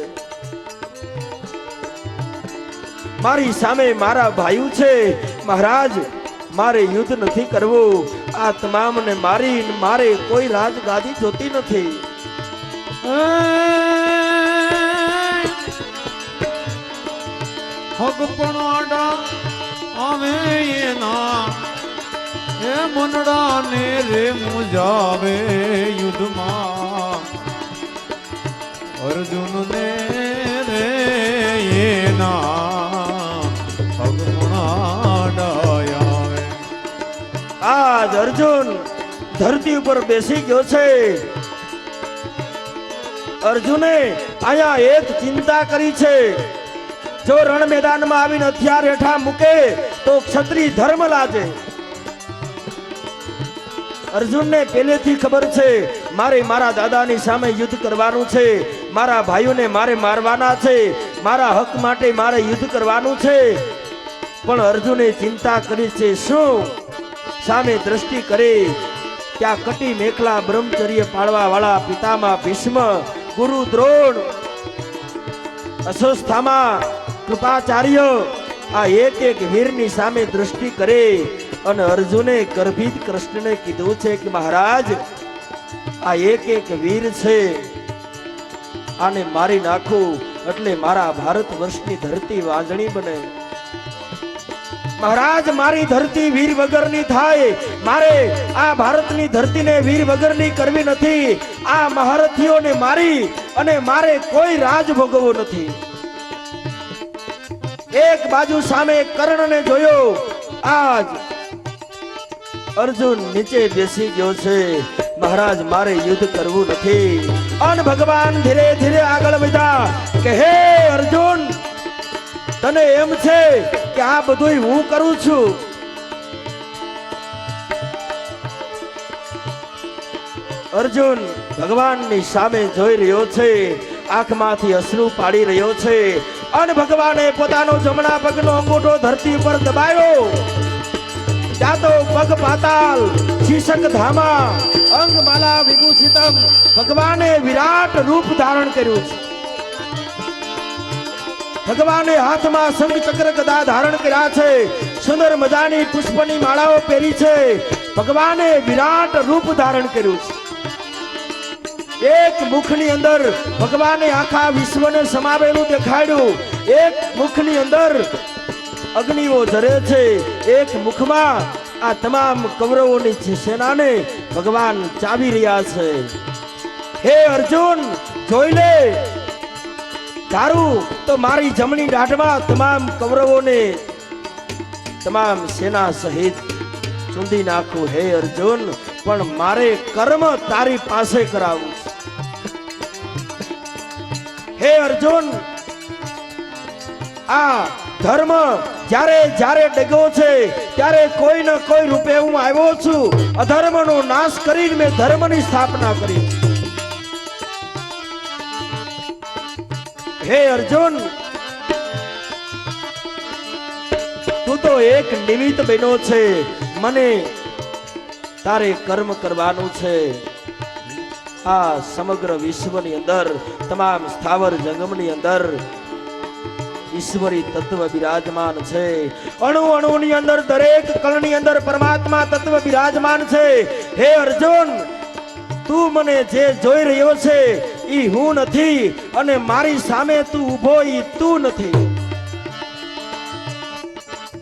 મારી સામે મારા ભાઈઓ છે. મહારાજ, મારે યુદ્ધ નથી કરવું. આ તમામને મારી મારે કોઈ રાજગાદી જોતી નથી. હક પણ આડા આવે એના, એ મનડાને રે મુજાવે યુદ્ધમાં. અર્જુન ને રે એના હક પણ આડા આવે. આજ અર્જુન ધરતી ઉપર બેસી ગયો છે. અર્જુને અહીંયા એક ચિંતા કરી છે. જો રણ મેદાનમાં આવીને હથિયાર હેઠા મૂકે તો ક્ષત્રિય ધર્મ લાજે. અર્જુનને પહેલેથી ખબર છે, મારે મારા દાદાની સામે યુદ્ધ કરવાનું છે, મારા ભાઈઓને મારે મારવાના છે, મારા હક માટે મારે યુદ્ધ કરવાનું છે. પણ અર્જુને ચિંતા કરી છે. શું? સામે દ્રષ્ટિ કરી ત્યાં કટી મેખલા બ્રહ્મચર્ય પાળવા વાળા પિતામહ ભીષ્મ, ગુરુ દ્રોણ, અશ્વસ્થામા, કૃપાચાર્ય, આ એક એક વીરની સામે દ્રષ્ટિ કરે અને અર્જુને ગર્ભિત કૃષ્ણને કીધું છે કે મહારાજ, આ એક એક વીર છે, આને મારી નાખું એટલે મારા ભારત વર્ષની ધરતી વાંજણી બને. મહારાજ, મારી ધરતી વીર વગરની થાય. મારે આ ભારતની ધરતીને વીર વગરની કરવી નથી. આ મહારથીઓને મારી અને મારે કોઈ રાજ ભોગવવો નથી. એક બાજુ સામે કર્ણને જોયો. આજ અર્જુન નીચે બેસી ગયો છે. મહારાજ, મારે યુદ્ધ કરવું નથી. અને ભગવાન ધીરે ધીરે આગળ વધ્યા કે હે અર્જુન, તને એમ છે કે આ બધું હું કરું છું? અર્જુન ભગવાનની સામે જોઈ રહ્યો છે, આંખમાંથી અશ્રુ પાડી રહ્યો છે. અને ભગવાને પોતાનો જમણા પગનો અંગૂઠો ધરતી પર દબાયો. ત્યાં તો પગ પાતાલ, શીશક ધામા, અંગમાલા વિભૂષિતમ, ભગવાને વિરાટ રૂપ ધારણ કર્યું છે. ભગવાને હાથમાં શંખ ચક્ર ગદા ધારણ કર્યા છે. સુંદર મજાની પુષ્પની માળાઓ પહેરી છે. ભગવાને વિરાટ રૂપ ધારણ કર્યું છે. એક મુખની અંદર ભગવાને આખા વિશ્વને સમાવેલું દેખાડ્યું. એક મુખની અંદર અગ્નિઓ જરે છે. એક મુખમાં આ તમામ કૌરવોની સેનાને ભગવાન ચાવી રહ્યા છે. હે અર્જુન, જોઈ લે, તારું તો મારી જમણી દાઢમાં તમામ કૌરવોને તમામ સેના સહિત ચૂંધી નાખું. હે અર્જુન, પણ મારે કર્મ તારી પાસે કરાવવું છે. હે અર્જુન, આ ધર્મ જ્યારે જ્યારે ડગ્યો છે ત્યારે કોઈ ન કોઈ રૂપે હું આવ્યો છું. અધર્મનો નાશ કરીને મેં ધર્મની સ્થાપના કરી. હે અર્જુન, તું તો એક નિમિત્ત બન્યો છે. મને તારે કર્મ કરવાનું છે. આ સમગ્ર વિશ્વની અંદર તમામ સ્થાવર જંગમની અંદર ઈશ્વરી તત્વ બિરાજમાન છે. અણુ અણુની અંદર, દરેક કણની અંદર પરમાત્મા તત્વ બિરાજમાન છે. હે અર્જુન, તું મને જે જોઈ રહ્યો છે ઈ હું નથી, અને મારી સામે તું ઊભો ઈ તું નથી.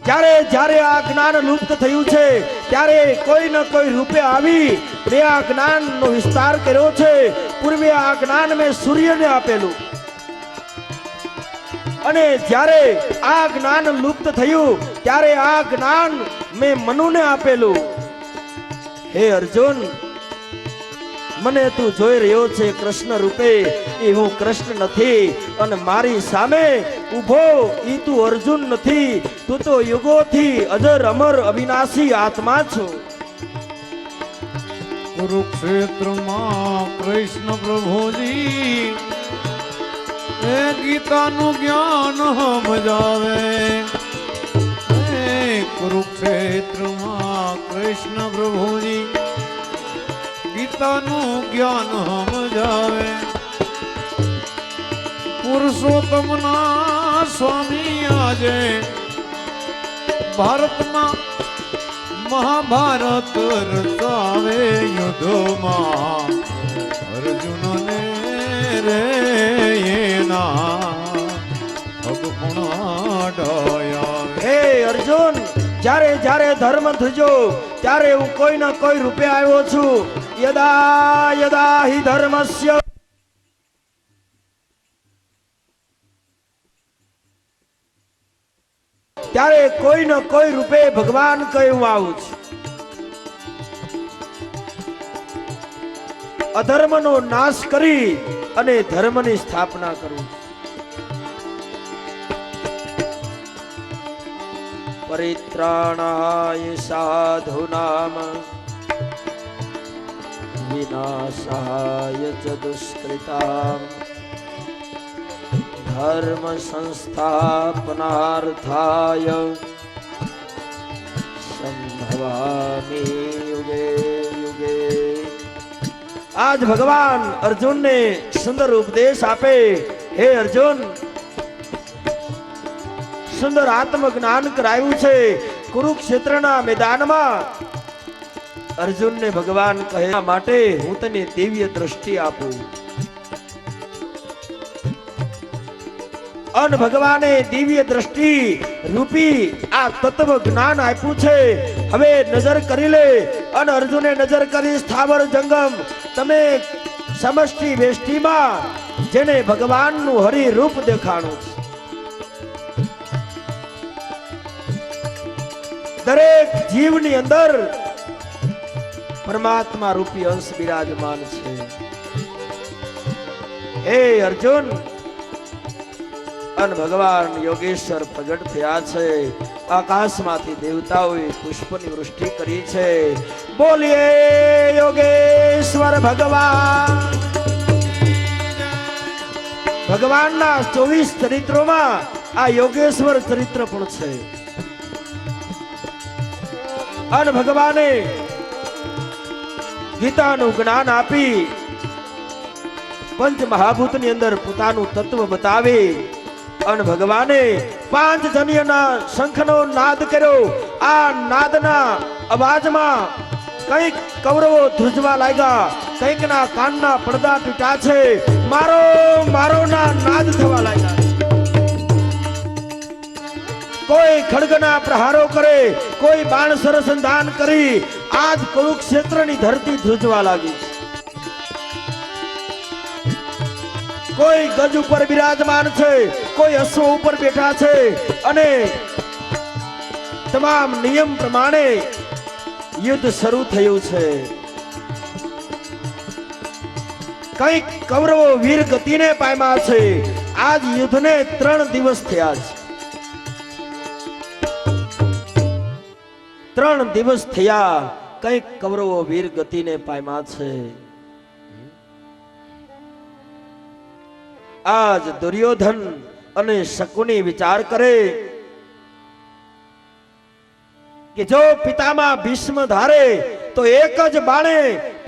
જ્યારે જ્યારે આ જ્ઞાન લુપ્ત થયું છે ત્યારે કોઈ ન કોઈ રૂપે આવી મેં આ જ્ઞાનનો વિસ્તાર કર્યો છે. પૂર્વે આ જ્ઞાન મેં સૂર્યને આપેલું, અને જ્યારે આ જ્ઞાન લુપ્ત થયું ત્યારે આ જ્ઞાન મેં મનુને આપેલું. હે અર્જુન, મને તું જોઈ રહ્યો છે કૃષ્ણ રૂપે, એ હું કૃષ્ણ નથી, અને મારી સામે ઊભો ઈ તું અર્જુન નથી. તું તો યુગોથી અજર અમર અવિનાશી આત્મા છો. કુરુક્ષેત્રમાં કૃષ્ણ પ્રભુજી એ ગીતાનું જ્ઞાન સમજાવે. કુરુક્ષેત્રમાં કૃષ્ણ પ્રભુજી ગીતાનું જ્ઞાન સમજાવે. પુરુષોત્તમના સ્વામી આજે ભારતમાં મહાભારત રચાવે. યુદ્ધમાં અર્જુનને રે એના અગપણા ડાયા. હે અર્જુન, જ્યારે જ્યારે ધર્મ ધ્રુજો ત્યારે હું કોઈ ન કોઈ રૂપે આવ્યો છું. યદા યદા હિ ધર્મસ્ય ત્યારે કોઈ ન કોઈ રૂપે ભગવાન કહ્યું આવું છું. અધર્મનો નાશ કરી અને ધર્મની સ્થાપના કરું. પરિત્રાણાય સાધુનામ વિનાશાય ચ દુષ્કૃતામ ધર્મ સંસ્થાપનાર્થાય સંભવામિ યુગે યુગે. આજ ભગવાન અર્જુનને સુંદર ઉપદેશ આપે. હે અર્જુન, સુંદર આત્મજ્ઞાન કરાયું છે. કુરુક્ષેત્રના મેદાનમાં અર્જુનને ભગવાન કહે માટે હું તને દિવ્ય દ્રષ્ટિ આપું. અન ભગવાને દિવ્ય દ્રષ્ટિ રૂપી આ તત્વ જ્ઞાન આપ્યું છે. હવે નજર કરી લે. અને અર્જુને નજર કરી સ્થાવર જંગમ તમે સમષ્ટિ વેષ્ટિમાં જેને ભગવાનનું હરિ રૂપ દેખાણું છે. દરેક જીવની અંદર પરમાત્મા રૂપી અંશ બિરાજમાન છે. હે અર્જુન, અને ભગવાન યોગેશ્વર પ્રગટ થયા છે. આકાશમાંથી દેવતાઓએ પુષ્પની વૃષ્ટિ કરી છે. બોલીએ યોગેશ્વર ભગવાન. ભગવાનના 24 ચરિત્રોમાં આ યોગેશ્વર ચરિત્ર પણ છે. અને ભગવાને ગીતાનું જ્ઞાન આપી પંચ મહાભૂતની અંદર પોતાનું તત્વ બતાવી અને ભગવાને 5 જન્યના શંખનો નાદ કર્યો. આ નાદના અવાજમાં કંઈક કૌરવો ધ્રુજવા લાગ્યા, કંઈકના કાનના પડદા તૂટ્યા છે, મારો મારો ના નાદ થવા લાગ્યા. કોઈ ખડગના પ્રહારો કરે, કોઈ બાણ સરસંધાન કરી આજ કુરુક્ષેત્રની ધરતી ધ્રુજવા લાગી. કોઈ ગજ ઉપર બિરાજમાન છે, કોઈ અશ્વ ઉપર બેઠા છે અને તમામ નિયમ પ્રમાણે યુદ્ધ શરૂ થયું છે. કંઈક કૌરવો વીર ગતિને પામ્યા છે. આજ યુદ્ધને 3 દિવસ થયા છે. 3 દિવસ થયા, કંઈક કૌરવો વીર ગતિને પામ્યા છે. આજ દુર્યોધન અને શકુની વિચાર કરે કે જો પિતામાં ભીષ્મ ધારે તો એક જ બાણે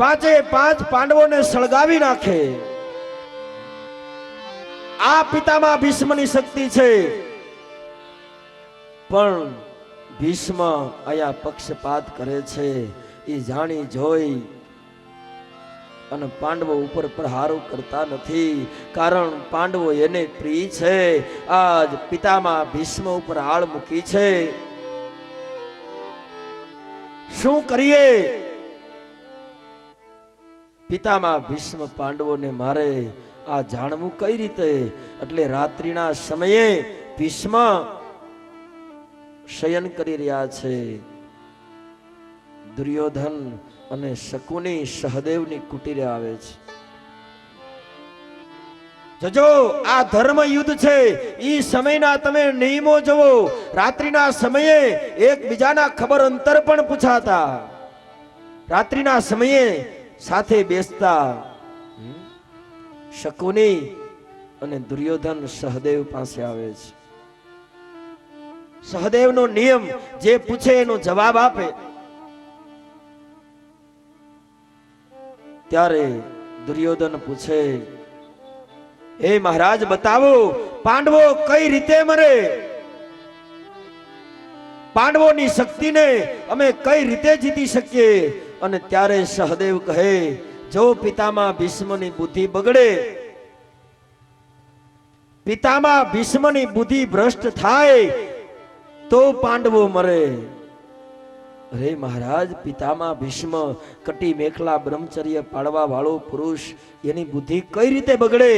5 પાંડવોને સળગાવી નાખે. આ પિતામાં ભીષ્મની શક્તિ છે. પણ ભીષ્મ આયા પક્ષપાત કરે છે. એ જાણી જોઈ અને પાંડવો ઉપર પ્રહારો કરતા નથી, કારણ પાંડવો એને પ્રિય છે. આજ પિતામાં ભીષ્મ ઉપર આળ મૂકી છે. શું કરીએ? પિતામાં ભીષ્મ પાંડવોને મારે, આ જાણવું કઈ રીતે? એટલે રાત્રિના સમયે ભીષ્મ શયન કરી રહ્યા છે. દુર્યોધન અને શકુની સહદેવની કુટીરે આવે છે. જોજો, આ ધર્મ યુદ્ધ છે. ઈ સમયના તમે નિયમો જુઓ. રાત્રિના સમયે એકબીજાના ખબર અંતર પણ પૂછાતા, રાત્રિના સમયે સાથે બેસતા. શકુની અને દુર્યોધન સહદેવ પાસે આવે છે. સહદેવનો નિયમ, જે પૂછે એનો જવાબ આપે. ત્યારે દુર્યોધન પૂછે, હે મહારાજ બતાવો, પાંડવો કઈ રીતે મરે? પાંડવોની શક્તિને અમે કઈ રીતે જીતી શકીએ? અને ત્યારે સહદેવ કહે, જો પિતામાં ભીષ્મની બુદ્ધિ બગડે, પિતામાં ભીષ્મની બુદ્ધિ ભ્રષ્ટ થાય તો પાંડવો મરે. અરે મહારાજ, પિતામાં ભીષ્મ કટી મેખલા બ્રહ્મચર્ય પાળવા વાળો પુરુષ, એની બુદ્ધિ કઈ રીતે બગડે?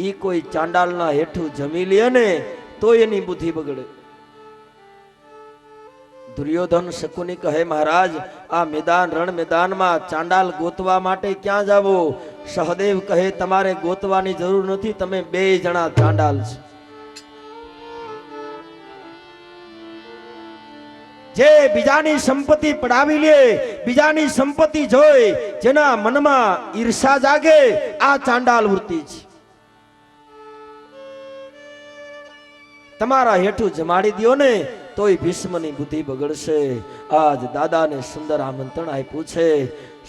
ઈ કોઈ ચાંડાલના હેઠું જમી લે ને તો એની બુદ્ધિ બગડે. દુર્યોધન શકુની કહે, મહારાજ, આ રણ મેદાનમાં ચાંડાલ ગોતવા માટે ક્યાં જાવો? સહદેવ કહે, તમારે ગોતવાની જરૂર નથી, તમે 2 જણા ચાંડાલ છો. જે બીજાની સંપત્તિ પડાવી લે, બીજાની સંપત્તિ જોઈ જેના મનમાં ઈર્ષા જાગે, આ ચાંડાલ વૃત્તિ છે. તમારા હેઠું જમાડી દ્યો ને તોય ભીષ્મની બુદ્ધિ બગડશે. આજ દાદાને સુંદર આમંત્રણ આપ્યું છે,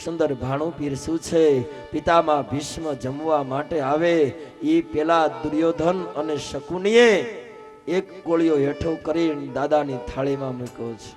સુંદર ભાણું પીરસું છે. પિતામાં ભીષ્મ જમવા માટે આવે એ પેલા દુર્યોધન અને શકુનીએ એક કોળિયો હેઠો કરી દાદાની થાળીમાં મૂક્યો છે.